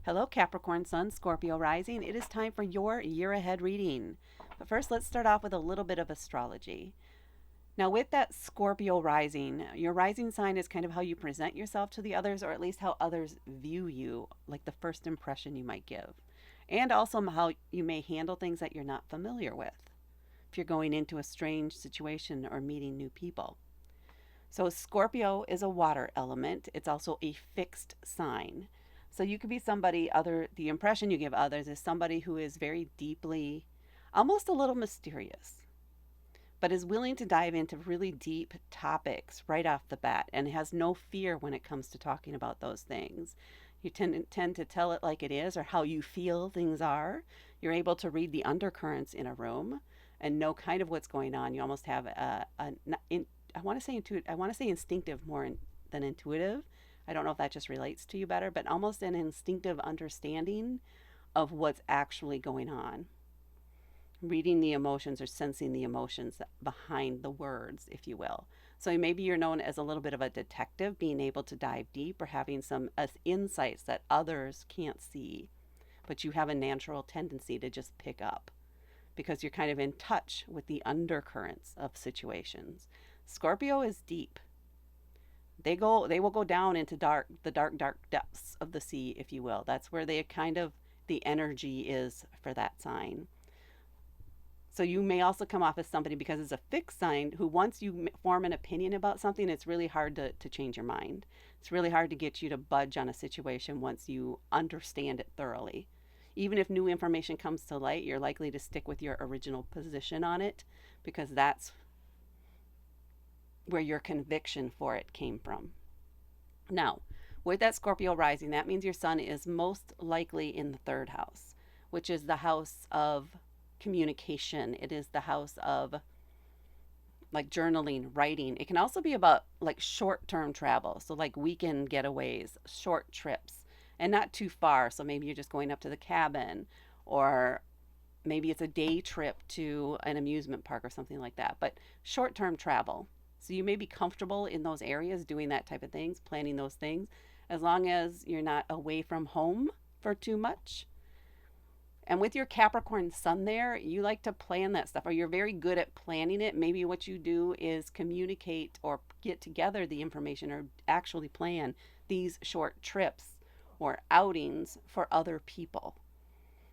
Hello, Capricorn Sun, Scorpio Rising. It is time for your year ahead reading. But first, let's start off with a little bit of astrology. Now, with that Scorpio rising, your rising sign is kind of how you present yourself to the others, or at least how others view you, like the first impression you might give, and also how you may handle things that you're not familiar with if you're going into a strange situation or meeting new people. So Scorpio is a water element. It's also a fixed sign. So you could be somebody other the impression you give others is somebody who is very deeply almost a little mysterious, but is willing to dive into really deep topics right off the bat and has no fear when it comes to talking about those things. You tend to tell it like it is or how you feel things are. You're able to read the undercurrents in a room and know kind of what's going on. You almost have I want to say I want to say instinctive more than intuitive. I don't know if that just relates to you better, but almost an instinctive understanding of what's actually going on. Reading the emotions or sensing the emotions behind the words, if you will. So maybe you're known as a little bit of a detective, being able to dive deep or having some insights that others can't see, but you have a natural tendency to just pick up because you're kind of in touch with the undercurrents of situations. Scorpio is deep. They will go down into dark depths of the sea, if you will. That's where they kind of the energy is for that sign. So you may also come off as somebody because it's a fixed sign who once you form an opinion about something, it's really hard to change your mind. It's really hard to get you to budge on a situation once you understand it thoroughly. Even if new information comes to light, you're likely to stick with your original position on it because that's where your conviction for it came from. Now, with that Scorpio rising, that means your sun is most likely in the third house, which is the house of communication. It is the house of like journaling, writing. It can also be about like short term travel. So, like weekend getaways, short trips, and not too far. So, maybe you're just going up to the cabin, or maybe it's a day trip to an amusement park or something like that. But short term travel. So, you may be comfortable in those areas doing that type of things, planning those things, as long as you're not away from home for too much. And with your Capricorn sun there, you like to plan that stuff, or you're very good at planning it. Maybe what you do is communicate or get together the information or actually plan these short trips or outings for other people.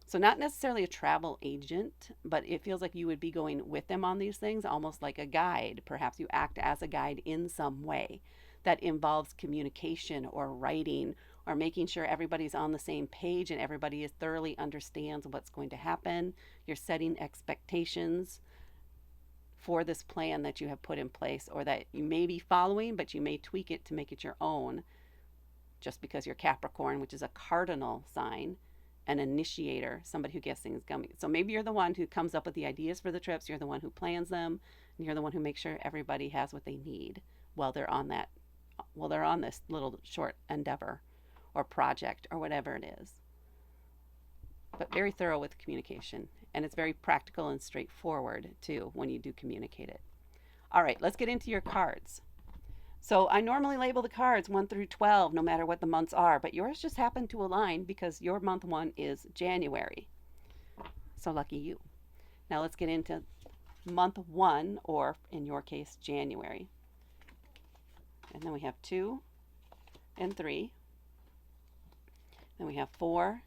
So, not necessarily a travel agent, but it feels like you would be going with them on these things, almost like a guide. Perhaps you act as a guide in some way that involves communication or writing or making sure everybody's on the same page and everybody is thoroughly understands what's going to happen. You're setting expectations for this plan that you have put in place or that you may be following, but you may tweak it to make it your own just because you're Capricorn, which is a cardinal sign, an initiator, somebody who gets things going. So maybe you're the one who comes up with the ideas for the trips, you're the one who plans them, and you're the one who makes sure everybody has what they need while they're on that while they're on this little short endeavor or project or whatever it is. But very thorough with communication. And it's very practical and straightforward too when you do communicate it. All right, let's get into your cards. So I normally label the cards 1 through 12 no matter what the months are, but yours just happened to align because your month 1 is January. So lucky you. Now let's get into month 1, or in your case, January. And then we have 2 and 3. Then we have 4,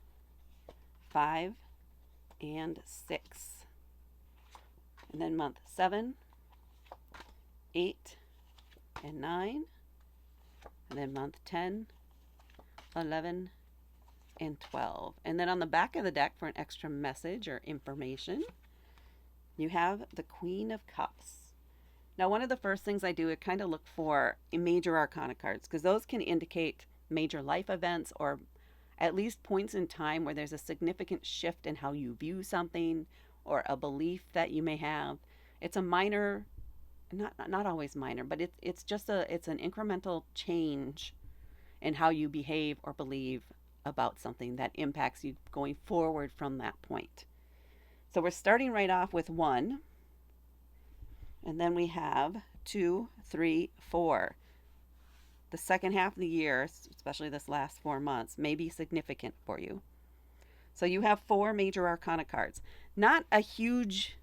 5, and 6. And then month 7, 8, and 9. And then month 10, 11, and 12. And then on the back of the deck for an extra message or information, you have the Queen of Cups. Now, one of the first things I do is kind of look for major arcana cards because those can indicate major life events or at least points in time where there's a significant shift in how you view something or a belief that you may have. It's a minor, not always minor, but it's just it's an incremental change in how you behave or believe about something that impacts you going forward from that point. So we're starting right off with 1, and then we have 2, 3, 4. the second half of the year, especially this last 4 months, may be significant for you. So you have four major arcana cards. Not a huge,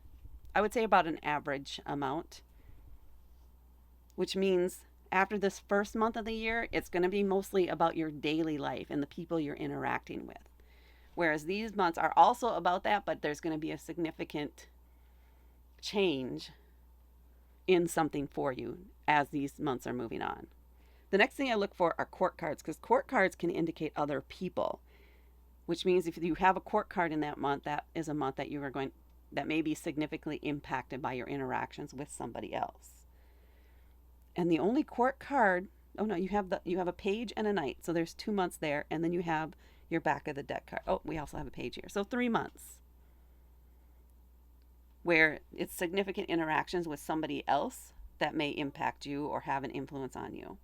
I would say about an average amount, which means after this first month of the year, it's going to be mostly about your daily life and the people you're interacting with. Whereas these months are also about that, but there's going to be a significant change in something for you as these months are moving on. The next thing I look for are court cards, because court cards can indicate other people, which means if you have a court card in that month, that is a month that you are going that may be significantly impacted by your interactions with somebody else. And the only court card, oh no, you have a page and a knight. So there's 2 months there, and then you have your back of the deck card. Oh, we also have a page here. So 3 months where it's significant interactions with somebody else that may impact you or have an influence on you.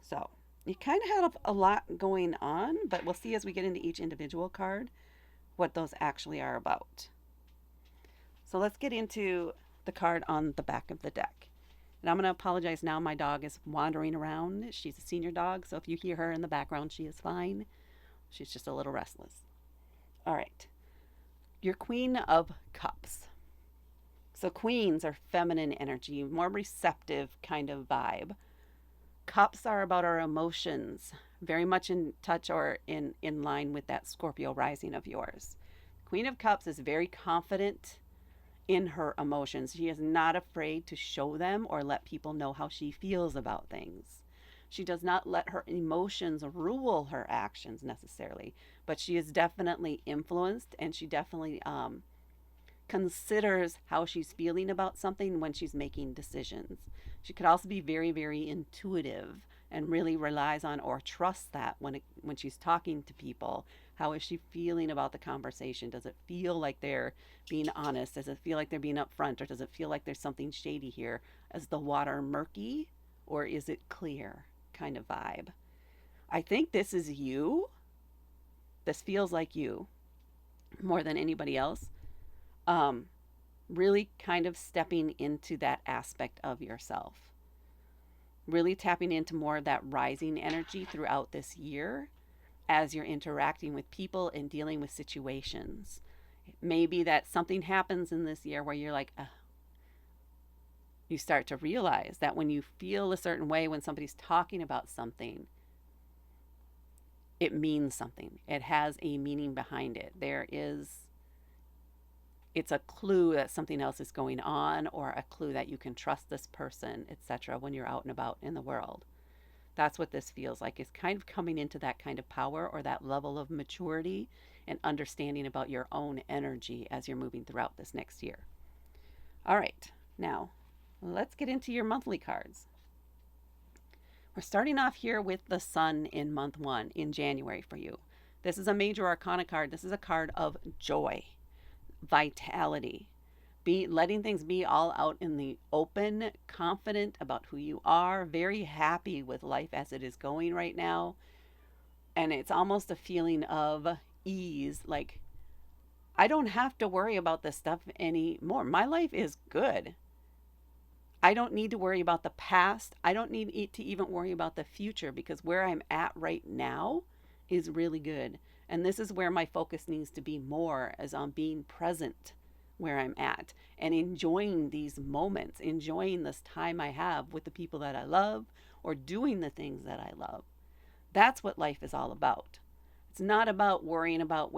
So you kind of have a lot going on, but we'll see as we get into each individual card what those actually are about. So let's get into the card on the back of the deck. And I'm going to apologize now. My dog is wandering around. She's a senior dog, so if you hear her in the background, she is fine. She's just a little restless. All right. Your Queen of Cups. So queens are feminine energy, more receptive kind of vibe. Cups are about our emotions, very much in touch or in line with that Scorpio rising of yours. Queen of Cups is very confident in her emotions. She is not afraid to show them or let people know how she feels about things. She does not let her emotions rule her actions necessarily, but she is definitely influenced, and she definitely considers how she's feeling about something when she's making decisions. She could also be very, very intuitive and really relies on or trusts that when she's talking to people. How is she feeling about the conversation? Does it feel like they're being honest? Does it feel like they're being upfront? Or does it feel like there's something shady here? Is the water murky or is it clear kind of vibe? I think this is you. This feels like you more than anybody else. Really kind of stepping into that aspect of yourself. Really tapping into more of that rising energy throughout this year as you're interacting with people and dealing with situations. It may be that something happens in this year where you're like, you start to realize that when you feel a certain way when somebody's talking about something, it means something. It has a meaning behind it. It's a clue that something else is going on, or a clue that you can trust this person, etc. when you're out and about in the world. That's what this feels like, is kind of coming into that kind of power or that level of maturity and understanding about your own energy as you're moving throughout this next year. All right, now let's get into your monthly cards. We're starting off here with the Sun in month 1 in January for you. This is a major arcana card. This is a card of joy, vitality, letting things be all out in the open, confident about who you are, very happy with life as it is going right now. And it's almost a feeling of ease, like I don't have to worry about this stuff anymore. My life is good. I don't need to worry about the past. I don't need to even worry about the future, because where I'm at right now is really good. And this is where my focus needs to be more, as on being present where I'm at and enjoying these moments, enjoying this time I have with the people that I love or doing the things that I love. That's what life is all about. It's not about worrying about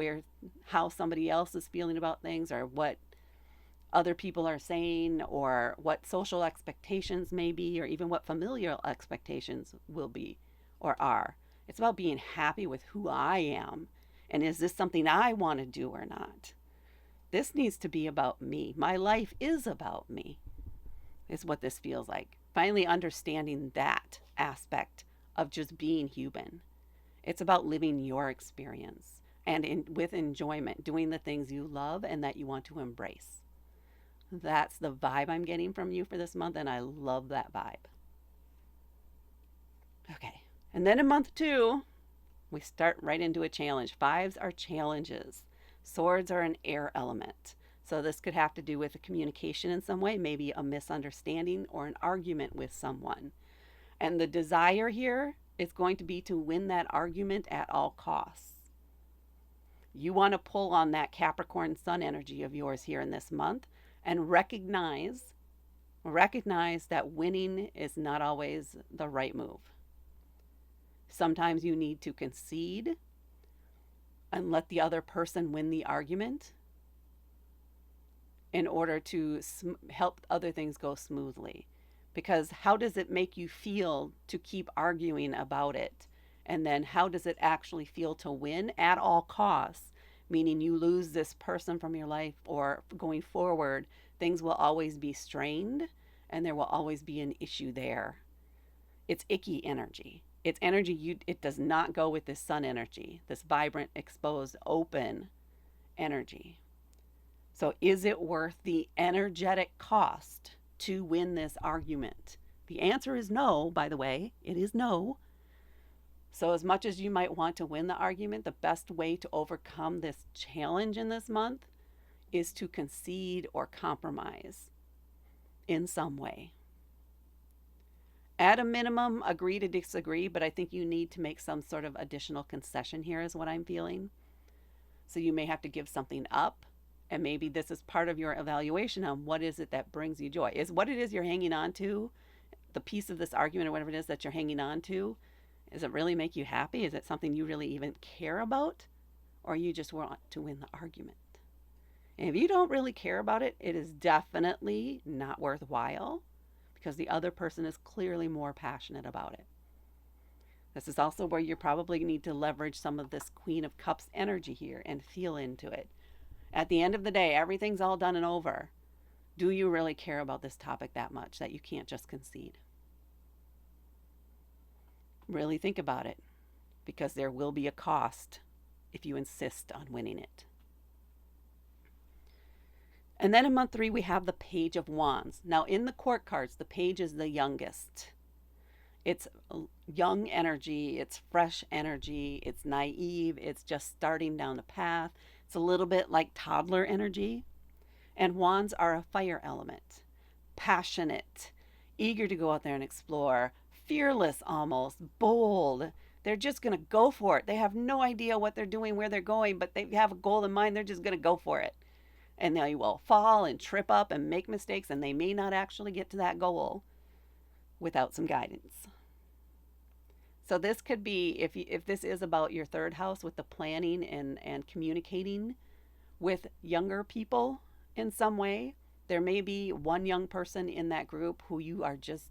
how somebody else is feeling about things, or what other people are saying, or what social expectations may be, or even what familial expectations will be or are. It's about being happy with who I am, and is this something I want to do or not? This needs to be about me. My life is about me, is what this feels like. Finally understanding that aspect of just being human. It's about living your experience and with enjoyment, doing the things you love and that you want to embrace. That's the vibe I'm getting from you for this month, and I love that vibe. Okay, and then in month 2, we start right into a challenge. 5s are challenges. Swords are an air element. So this could have to do with a communication in some way, maybe a misunderstanding or an argument with someone. And the desire here is going to be to win that argument at all costs. You want to pull on that Capricorn Sun energy of yours here in this month and recognize that winning is not always the right move. Sometimes you need to concede and let the other person win the argument in order to help other things go smoothly. Because how does it make you feel to keep arguing about it? And then how does it actually feel to win at all costs? Meaning you lose this person from your life, or going forward, things will always be strained and there will always be an issue there. It's icky energy. It's energy it does not go with this sun energy, this vibrant, exposed, open energy. So is it worth the energetic cost to win this argument? The answer is no, by the way. It is no. So as much as you might want to win the argument, the best way to overcome this challenge in this month is to concede or compromise in some way. At a minimum, agree to disagree, but I think you need to make some sort of additional concession here is what I'm feeling. So you may have to give something up. And maybe this is part of your evaluation on what is it that brings you joy. Is what it is you're hanging on to, the piece of this argument or whatever it is that you're hanging on to, does it really make you happy? Is it something you really even care about? Or you just want to win the argument? And if you don't really care about it, it is definitely not worthwhile because the other person is clearly more passionate about it. This is also where you probably need to leverage some of this Queen of Cups energy here and feel into it. At the end of the day, everything's all done and over. Do you really care about this topic that much that you can't just concede? Really think about it, because there will be a cost if you insist on winning it. And then in month 3, we have the Page of Wands. Now, in the court cards, the Page is the youngest. It's young energy, it's fresh energy, it's naive, it's just starting down the path. It's a little bit like toddler energy. And wands are a fire element, passionate, eager to go out there and explore, fearless almost, bold. They're just going to go for it. They have no idea what they're doing, where they're going, but they have a goal in mind. They're just going to go for it. And they will fall and trip up and make mistakes, and they may not actually get to that goal without some guidance. So this could be, if this is about your third house with the planning and communicating with younger people in some way, there may be one young person in that group who you are just,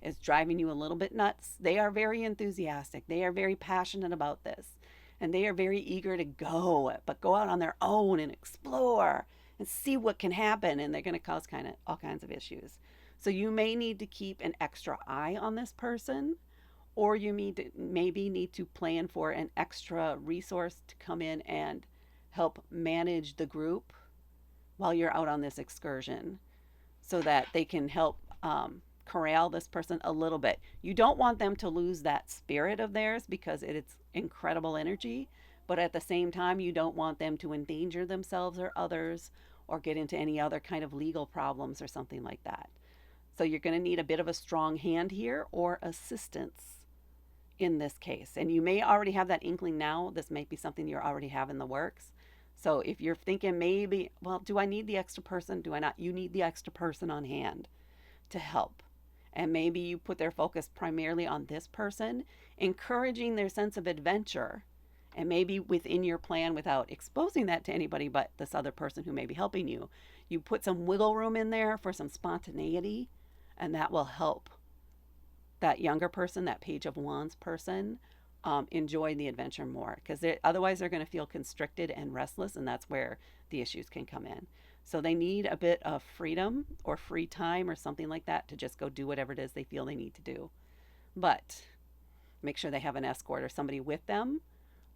is driving you a little bit nuts. They are very enthusiastic. They are very passionate about this. And they are very eager to go, but go out on their own and explore and see what can happen. And they're going to cause all kinds of issues. So you may need to keep an extra eye on this person, or you maybe need to plan for an extra resource to come in and help manage the group while you're out on this excursion so that they can help corral this person a little bit. You don't want them to lose that spirit of theirs because it's incredible energy, but at the same time, you don't want them to endanger themselves or others or get into any other kind of legal problems or something like that. So you're going to need a bit of a strong hand here or assistance in this case. And you may already have that inkling now. This may be something you already have in the works. So if you're thinking maybe, well, do I need the extra person? Do I not? You need the extra person on hand to help. And maybe you put their focus primarily on this person, encouraging their sense of adventure. And maybe within your plan, without exposing that to anybody but this other person who may be helping you, you put some wiggle room in there for some spontaneity, and that will help that younger person, that Page of Wands person, enjoy the adventure more, because otherwise they're going to feel constricted and restless, and that's where the issues can come in. So they need a bit of freedom or free time or something like that to just go do whatever it is they feel they need to do. But make sure they have an escort or somebody with them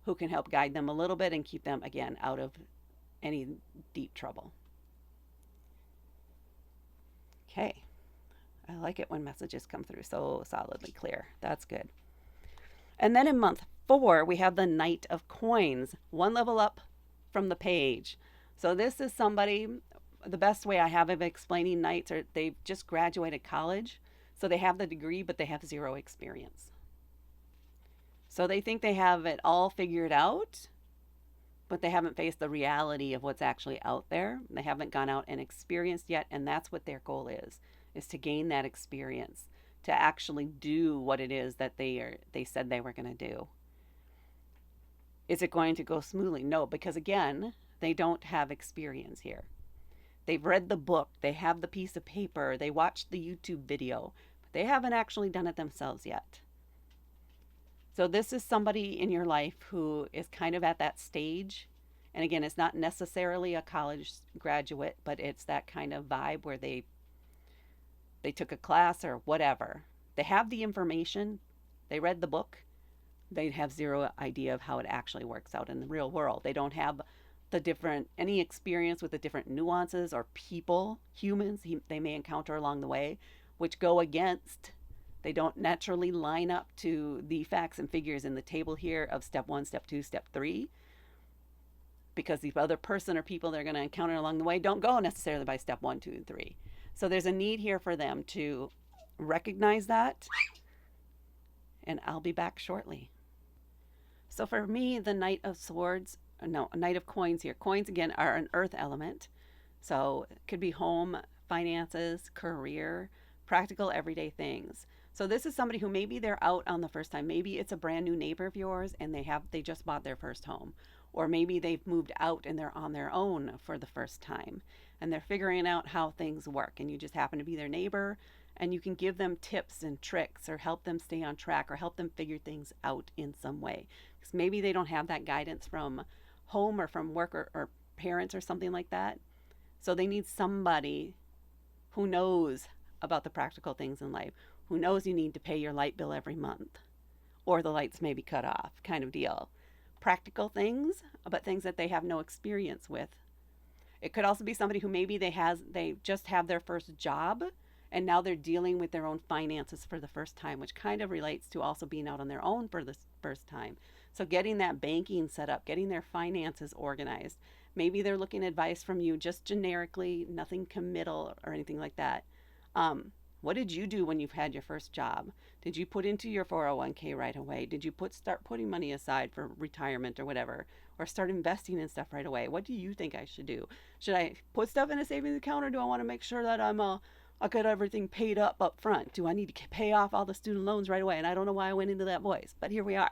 who can help guide them a little bit and keep them, again, out of any deep trouble. Okay. I like it when messages come through so solidly clear. That's good. And then in month 4, we have the Knight of Coins, one level up from the Page. So this is somebody, the best way I have of explaining knights are they've just graduated college. So they have the degree, but they have zero experience. So they think they have it all figured out, but they haven't faced the reality of what's actually out there. They haven't gone out and experienced yet, and that's what their goal is to gain that experience, to actually do what it is that they said they were going to do. Is it going to go smoothly? No, because again, they don't have experience here. They've read the book, they have the piece of paper, they watched the YouTube video, but they haven't actually done it themselves yet. So this is somebody in your life who is kind of at that stage. And again, it's not necessarily a college graduate, but it's that kind of vibe where they took a class or whatever. They have the information, they read the book, they have zero idea of how it actually works out in the real world. They don't have any experience with the different nuances or people, humans they may encounter along the way, which go against, they don't naturally line up to the facts and figures in the table here of step 1, step 2, step 3, because the other person or people they're going to encounter along the way don't go necessarily by step 1, 2, and 3. So there's a need here for them to recognize that, and I'll be back shortly. So for me, the Knight of Swords, no, Knight of Coins here. Coins, again, are an earth element. So it could be home, finances, career, practical everyday things. So this is somebody who maybe they're out on the first time. Maybe it's a brand new neighbor of yours and they just bought their first home. Or maybe they've moved out and they're on their own for the first time. And they're figuring out how things work. And you just happen to be their neighbor. And you can give them tips and tricks or help them stay on track or help them figure things out in some way. Because maybe they don't have that guidance from home or from work or parents or something like that. So they need somebody who knows about the practical things in life, who knows you need to pay your light bill every month or the lights may be cut off kind of deal. Practical things, but things that they have no experience with. It could also be somebody who maybe they just have their first job and now they're dealing with their own finances for the first time, which kind of relates to also being out on their own for the first time. So getting that banking set up, getting their finances organized. Maybe they're looking advice from you just generically, nothing committal or anything like that. What did you do when you've had your first job? Did you put into your 401k right away? Did you start putting money aside for retirement or whatever? Or start investing in stuff right away? What do you think I should do? Should I put stuff in a savings account, or do I want to make sure that I got everything paid up front? Do I need to pay off all the student loans right away? And I don't know why I went into that voice, but here we are.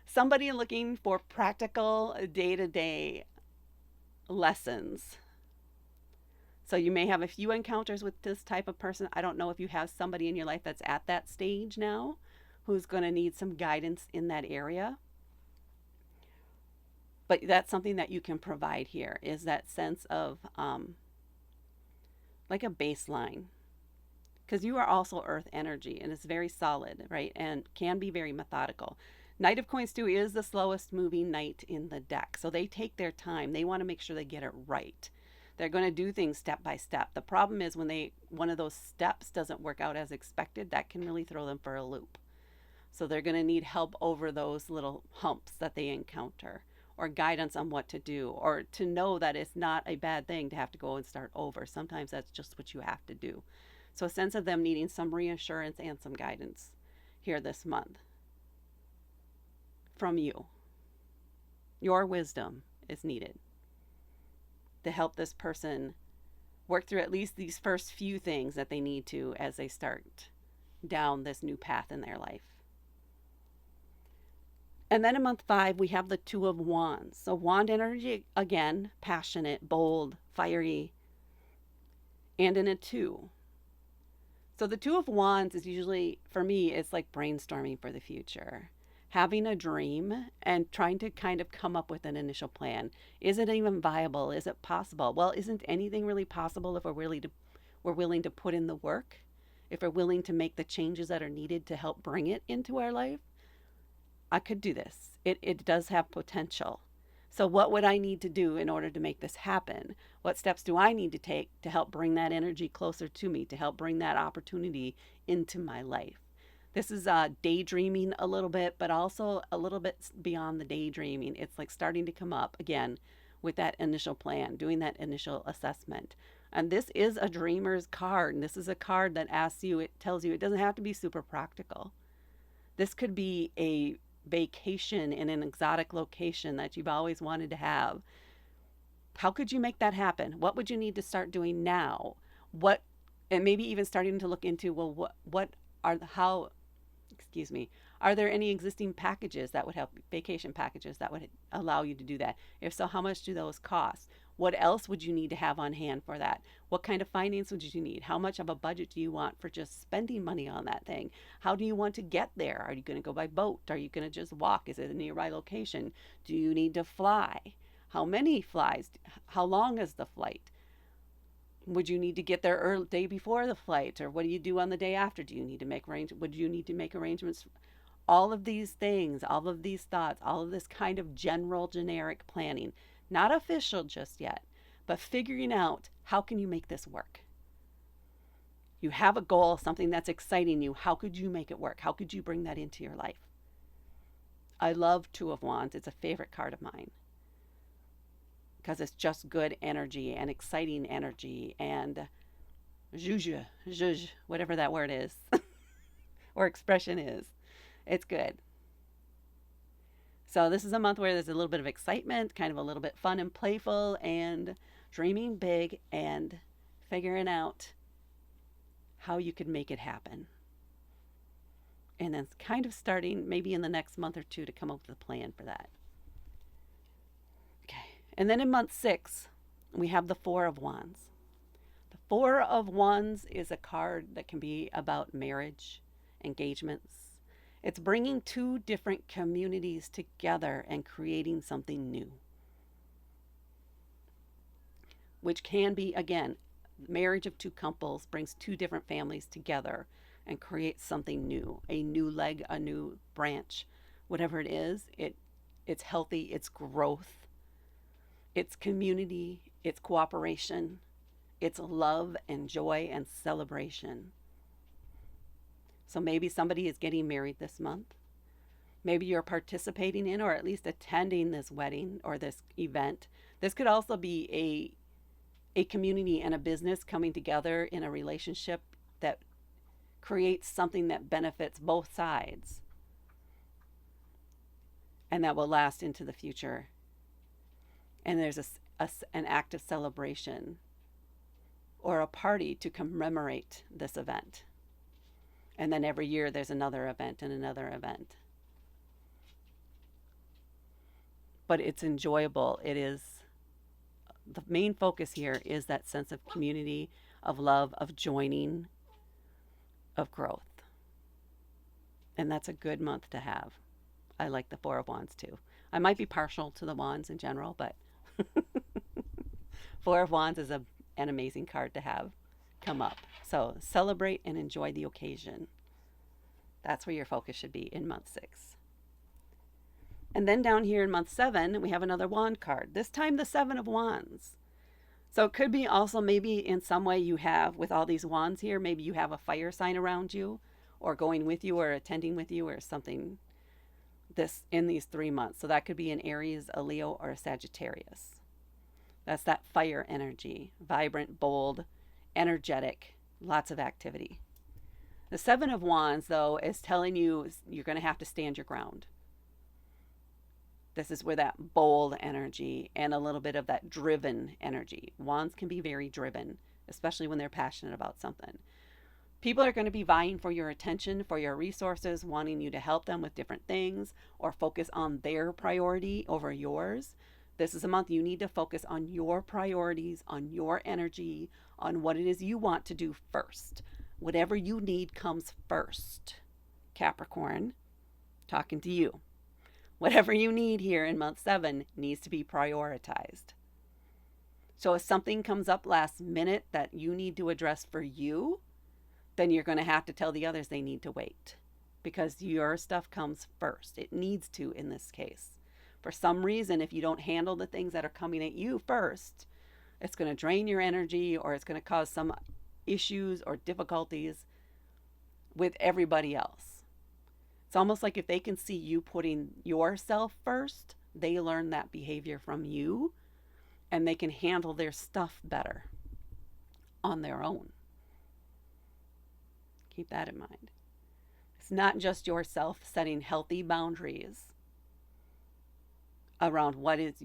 Somebody looking for practical day-to-day lessons. So you may have a few encounters with this type of person. I don't know if you have somebody in your life that's at that stage now who's going to need some guidance in that area. But that's something that you can provide here, is that sense of like a baseline. Because you are also earth energy and it's very solid, right? And can be very methodical. Knight of Coins too is the slowest moving knight in the deck. So they take their time. They want to make sure they get it right. They're going to do things step by step. The problem is when one of those steps doesn't work out as expected, that can really throw them for a loop. So they're going to need help over those little humps that they encounter, or guidance on what to do, or to know that it's not a bad thing to have to go and start over. Sometimes that's just what you have to do. So a sense of them needing some reassurance and some guidance here this month from you. Your wisdom is needed to help this person work through at least these first few things that they need to as they start down this new path in their life. And then in month 5, we have the Two of Wands. So wand energy, again, passionate, bold, fiery, and in a 2. So the Two of Wands is usually, for me, it's like brainstorming for the future. Having a dream and trying to kind of come up with an initial plan. Is it even viable? Is it possible? Well, isn't anything really possible if we're willing to put in the work? If we're willing to make the changes that are needed to help bring it into our life? I could do this. It does have potential. So what would I need to do in order to make this happen? What steps do I need to take to help bring that energy closer to me, to help bring that opportunity into my life? This is daydreaming a little bit, but also a little bit beyond the daydreaming. It's like starting to come up again with that initial plan, doing that initial assessment. And this is a dreamer's card. And this is a card that asks you, it tells you it doesn't have to be super practical. This could be a vacation in an exotic location that you've always wanted to have. How could you make that happen? What would you need to start doing now? What, and maybe even starting to look into, well, what are the, how, excuse me, are there any existing packages that would help, vacation packages that would allow you to do that? If so, how much do those cost? What else would you need to have on hand for that? What kind of finance would you need? How much of a budget do you want for just spending money on that thing? How do you want to get there? Are you going to go by boat? Are you going to just walk? Is it a nearby location? Do you need to fly? How many flies? How long is the flight? Would you need to get there early day before the flight, or what do you do on the day after? Do you need to make would you need to make arrangements? All of these things, all of these thoughts, all of this kind of general generic planning, not official just yet, but figuring out how can you make this work. You have a goal, something that's exciting you. How could you make it work? How could you bring that into your life? I love Two of Wands. It's a favorite card of mine because it's just good energy and exciting energy and zhuzh, whatever that word is or expression is. It's good. So this is a month where there's a little bit of excitement, kind of a little bit fun and playful, and dreaming big and figuring out how you could make it happen. And then kind of starting maybe in the next month or two to come up with a plan for that. Okay. And then in month 6, we have the Four of Wands. The Four of Wands is a card that can be about marriage, engagements. It's bringing two different communities together and creating something new. Which can be, again, marriage of two couples brings two different families together and creates something new, a new leg, a new branch, whatever it is. It's healthy, it's growth, it's community, it's cooperation, it's love and joy and celebration. So maybe somebody is getting married this month. Maybe you're participating in or at least attending this wedding or this event. This could also be a community and a business coming together in a relationship that creates something that benefits both sides and that will last into the future. And there's an act of celebration or a party to commemorate this event. And then every year there's another event and another event. But it's enjoyable. It is, the main focus here is that sense of community, of love, of joining, of growth. And that's a good month to have. I like the Four of Wands too. I might be partial to the Wands in general, but Four of Wands is an amazing card to have come up. So celebrate and enjoy the occasion. That's where your focus should be in month 6. And then down here in month 7, we have another wand card. This time the Seven of Wands. So it could be also maybe in some way you have, with all these wands here, maybe you have a fire sign around you or going with you or attending with you or something this in these 3 months. So that could be an Aries, a Leo, or a Sagittarius. That's that fire energy, vibrant, bold, energetic, lots of activity. The Seven of Wands, though, is telling you you're going to have to stand your ground. This is where that bold energy and a little bit of that driven energy. Wands can be very driven, especially when they're passionate about something. People are going to be vying for your attention, for your resources, wanting you to help them with different things or focus on their priority over yours. This is a month you need to focus on your priorities, on your energy, on what it is you want to do first. Whatever you need comes first. Capricorn, talking to you. Whatever you need here in month 7 needs to be prioritized. So if something comes up last minute that you need to address for you, then you're going to have to tell the others they need to wait because your stuff comes first. It needs to in this case. For some reason, if you don't handle the things that are coming at you first, it's going to drain your energy or it's going to cause some issues or difficulties with everybody else. It's almost like if they can see you putting yourself first, they learn that behavior from you and they can handle their stuff better. on their own. Keep that in mind. It's not just yourself setting healthy boundaries around what it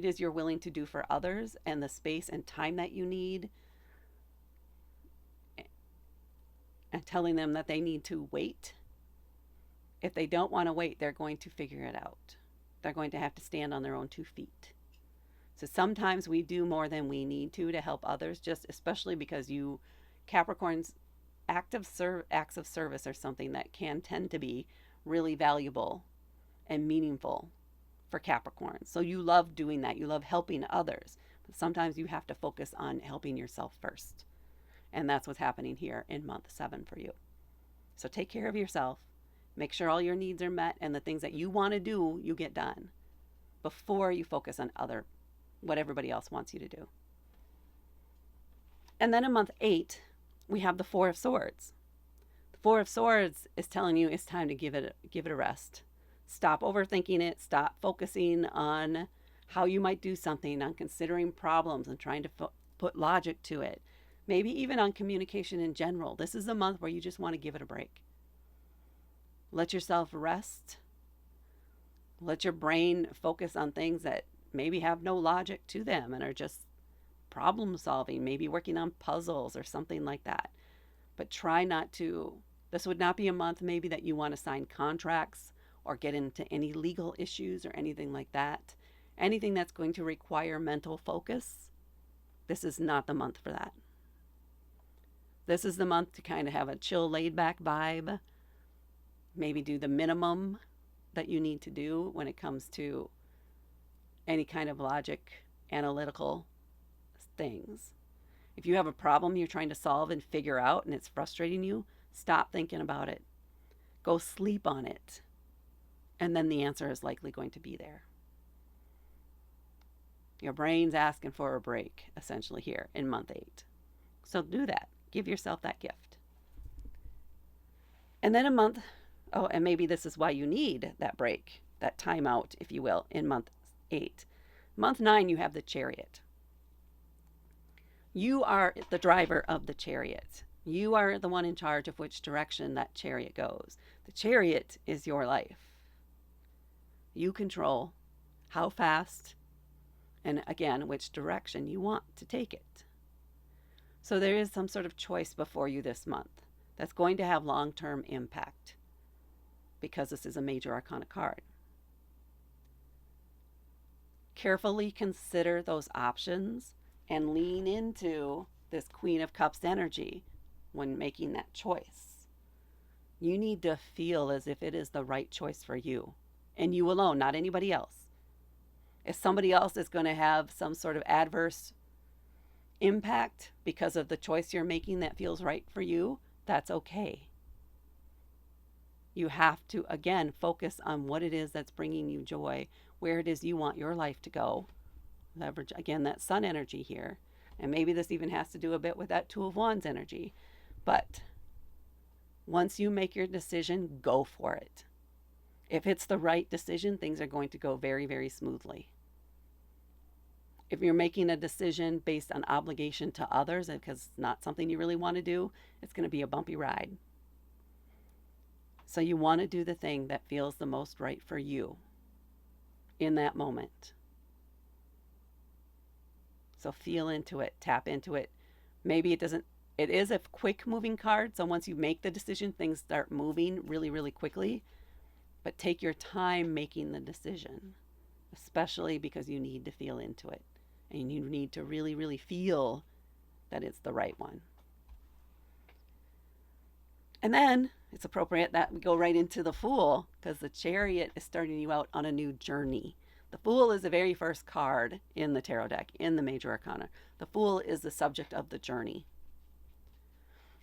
is you're willing to do for others and the space and time that you need, and telling them that they need to wait. If they don't want to wait, they're going to figure it out. They're going to have to stand on their own 2 feet. So sometimes we do more than we need to help others, just especially because you Capricorns, acts of service are something that can tend to be really valuable and meaningful for Capricorns. So you love doing that. You love helping others. But sometimes you have to focus on helping yourself first. And that's what's happening here in month 7 for you. So take care of yourself. Make sure all your needs are met and the things that you want to do, you get done before you focus on what everybody else wants you to do. And then in month 8, we have the 4 of Swords. The 4 of Swords is telling you it's time to give it a rest. Stop overthinking it. Stop focusing on how you might do something, on considering problems and trying to put logic to it. Maybe even on communication in general. This is a month where you just want to give it a break. Let yourself rest. Let your brain focus on things that maybe have no logic to them and are just problem solving, maybe working on puzzles or something like that. But try not to, this would not be a month maybe that you want to sign contracts or get into any legal issues or anything like that. Anything that's going to require mental focus, this is not the month for that. This is the month to kind of have a chill, laid back vibe. Maybe do the minimum that you need to do when it comes to any kind of logic, analytical things. If you have a problem you're trying to solve and figure out and it's frustrating you, stop thinking about it. Go sleep on it. And then the answer is likely going to be there. Your brain's asking for a break, essentially, here in month 8. So do that. Give yourself that gift. And then and maybe this is why you need that break, that time out, if you will, in month 8. Month 9, you have the Chariot. You are the driver of the chariot. You are the one in charge of which direction that chariot goes. The chariot is your life. You control how fast and, again, which direction you want to take it. So there is some sort of choice before you this month that's going to have long-term impact because this is a major arcana card. Carefully consider those options and lean into this Queen of Cups energy when making that choice. You need to feel as if it is the right choice for you and you alone, not anybody else. If somebody else is going to have some sort of adverse impact because of the choice you're making that feels right for you, that's okay. You have to, again, focus on what it is that's bringing you joy, where it is you want your life to go. Leverage, again, that sun energy here. And maybe this even has to do a bit with that Two of Wands energy. But once you make your decision, go for it. If it's the right decision, things are going to go very, very smoothly. If you're making a decision based on obligation to others because it's not something you really want to do, it's going to be a bumpy ride. So you want to do the thing that feels the most right for you in that moment. So feel into it, tap into it. Maybe it is a quick moving card. So once you make the decision, things start moving really, really quickly. But take your time making the decision, especially because you need to feel into it. And you need to really, really feel that it's the right one. And then it's appropriate that we go right into the Fool, because the Chariot is starting you out on a new journey. The Fool is the very first card in the tarot deck, in the Major Arcana. The Fool is the subject of the journey.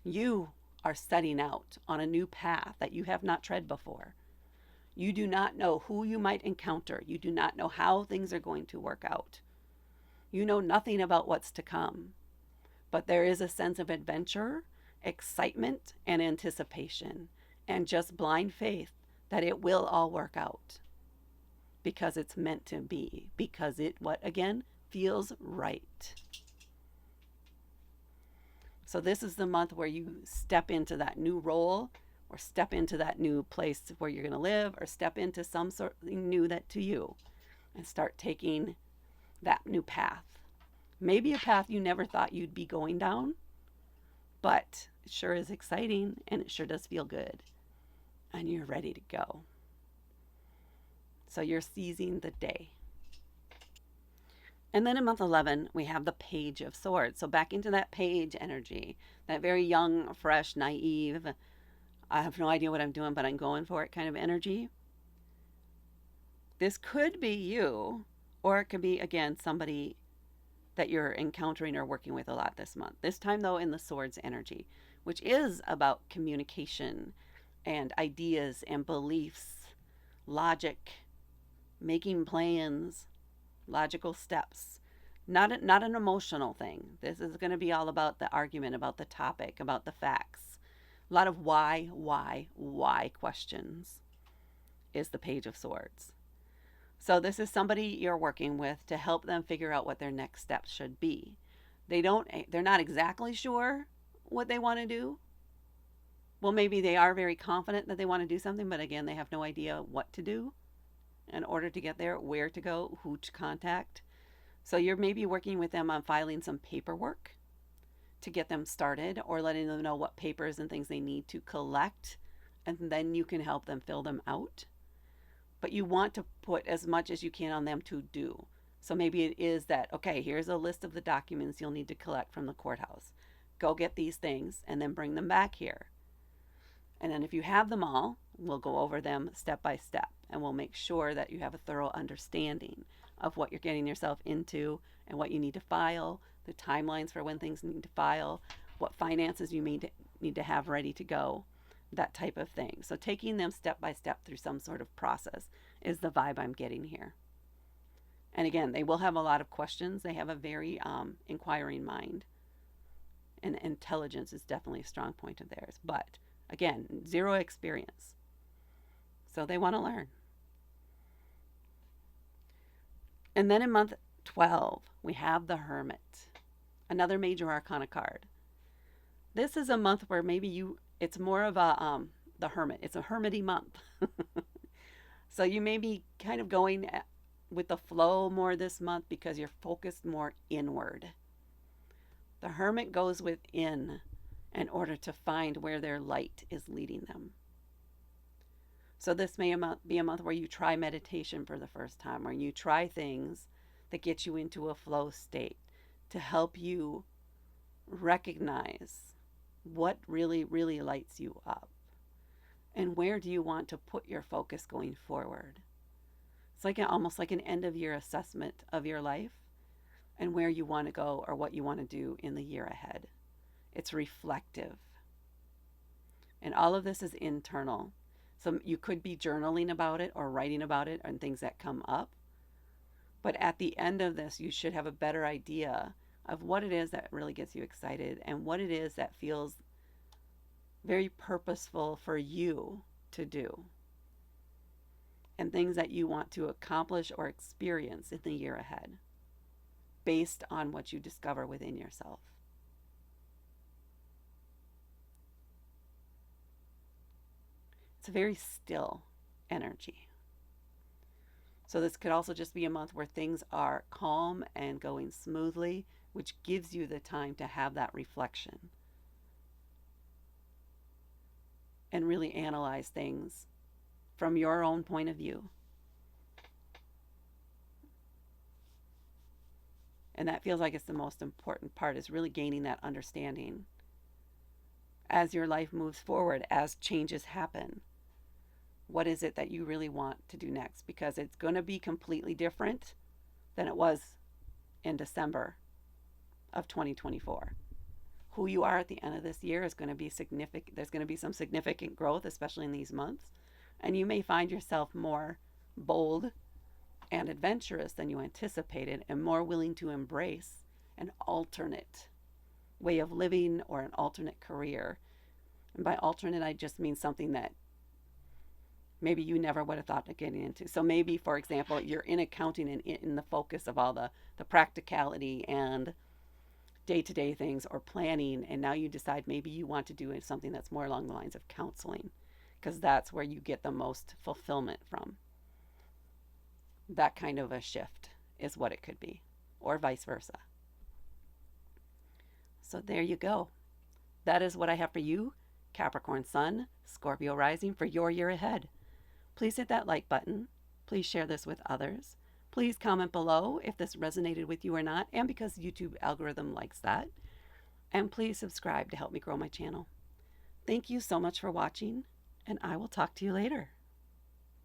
You are setting out on a new path that you have not tread before. You do not know who you might encounter. You do not know how things are going to work out. You know nothing about what's to come. But there is a sense of adventure, excitement, and anticipation, and just blind faith that it will all work out. Because it's meant to be. Because it, again, feels right. So this is the month where you step into that new role, or step into that new place where you're going to live, or step into some sort of new that to you, and start taking that new path. Maybe a path you never thought you'd be going down, but it sure is exciting and it sure does feel good. And you're ready to go. So you're seizing the day. And then in month 11, we have the Page of Swords. So back into that page energy, that very young, fresh, naive, I have no idea what I'm doing, but I'm going for it kind of energy. This could be you, or it could be, again, somebody that you're encountering or working with a lot this month. This time, though, in the Swords energy, which is about communication and ideas and beliefs, logic, making plans, logical steps. Not an emotional thing. This is going to be all about the argument, about the topic, about the facts. A lot of why questions is the Page of Swords. So this is somebody you're working with to help them figure out what their next steps should be. They're not exactly sure what they want to do. Well, maybe they are very confident that they want to do something, but again, they have no idea what to do in order to get there, where to go, who to contact. So you're maybe working with them on filing some paperwork to get them started, or letting them know what papers and things they need to collect, and then you can help them fill them out. But you want to put as much as you can on them to do. So maybe it is that, okay, here's a list of the documents you'll need to collect from the courthouse. Go get these things and then bring them back here. And then if you have them all, we'll go over them step by step, and we'll make sure that you have a thorough understanding of what you're getting yourself into and what you need to file, the timelines for when things need to file, what finances you need to have ready to go, that type of thing. So taking them step by step through some sort of process is the vibe I'm getting here. And again, they will have a lot of questions. They have a very inquiring mind. And intelligence is definitely a strong point of theirs. But again, zero experience. So they want to learn. And then in month 12, we have the Hermit, another major arcana card. This is a month where it's more of the Hermit. It's a hermity month. So you may be kind of going with the flow more this month because you're focused more inward. The Hermit goes within in order to find where their light is leading them. So this may be a month where you try meditation for the first time, or you try things that get you into a flow state to help you recognize what really, really lights you up. And where do you want to put your focus going forward? It's like almost like an end of year assessment of your life and where you want to go or what you want to do in the year ahead. It's reflective. And all of this is internal. So you could be journaling about it or writing about it and things that come up. But at the end of this, you should have a better idea of what it is that really gets you excited and what it is that feels very purposeful for you to do, and things that you want to accomplish or experience in the year ahead based on what you discover within yourself. It's a very still energy. So this could also just be a month where things are calm and going smoothly, which gives you the time to have that reflection and really analyze things from your own point of view. And that feels like it's the most important part, is really gaining that understanding as your life moves forward, as changes happen. What is it that you really want to do next? Because it's going to be completely different than it was in December of 2024. Who you are at the end of this year is going to be significant. There's going to be some significant growth, especially in these months. And you may find yourself more bold and adventurous than you anticipated, and more willing to embrace an alternate way of living or an alternate career. And by alternate, I just mean something that maybe you never would have thought of getting into. So maybe, for example, you're in accounting and in the focus of all the practicality and day-to-day things or planning, and now you decide maybe you want to do something that's more along the lines of counseling, because that's where you get the most fulfillment from. That kind of a shift is what it could be, or vice versa. So there you go. That is what I have for you, Capricorn Sun, Scorpio Rising, for your year ahead. Please hit that like button. Please share this with others. Please comment below if this resonated with you or not, and because YouTube algorithm likes that. And please subscribe to help me grow my channel. Thank you so much for watching, and I will talk to you later.